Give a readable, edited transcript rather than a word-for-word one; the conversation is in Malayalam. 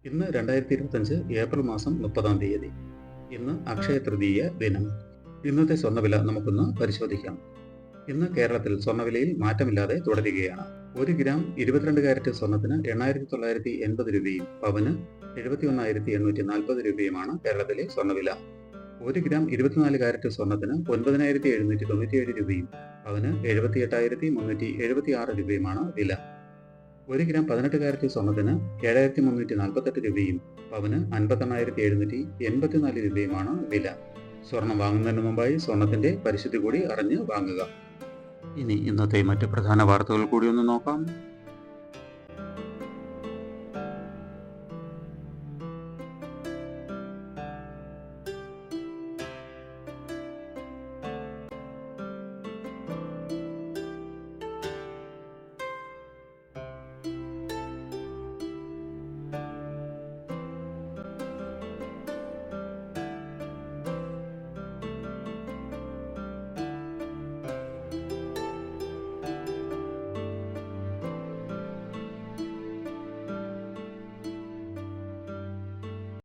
ഇന്ന് 2025 ഏപ്രിൽ മാസം 30-ാം തീയതി. ഇന്ന് അക്ഷയ തൃതീയ ദിനം. ഇന്നത്തെ സ്വർണ്ണവില നമുക്കൊന്ന് പരിശോധിക്കാം. ഇന്ന് കേരളത്തിൽ സ്വർണ്ണവിലയിൽ മാറ്റമില്ലാതെ തുടരുകയാണ്. 1 ഗ്രാം 22 കാരറ്റ് സ്വർണ്ണത്തിന് 8,980 രൂപയും പവന് 71,840 രൂപയുമാണ് കേരളത്തിലെ സ്വർണ്ണവില. 1 ഗ്രാം 24 കാരറ്റ് സ്വർണ്ണത്തിന് 9,797 രൂപയും പവന് 78,376 രൂപയുമാണ് വില. 1 ഗ്രാം 18 കാരറ്റ് സ്വർണ്ണത്തിന് 7,348 രൂപയും പവന് 58,784 രൂപയുമാണ് വില. സ്വർണം വാങ്ങുന്നതിന് മുമ്പായി സ്വർണത്തിന്റെ പരിശുദ്ധി കൂടി അറിഞ്ഞ് വാങ്ങുക. ഇനി ഇന്നത്തെ മറ്റ് പ്രധാന വാർത്തകൾ കൂടി ഒന്ന് നോക്കാം.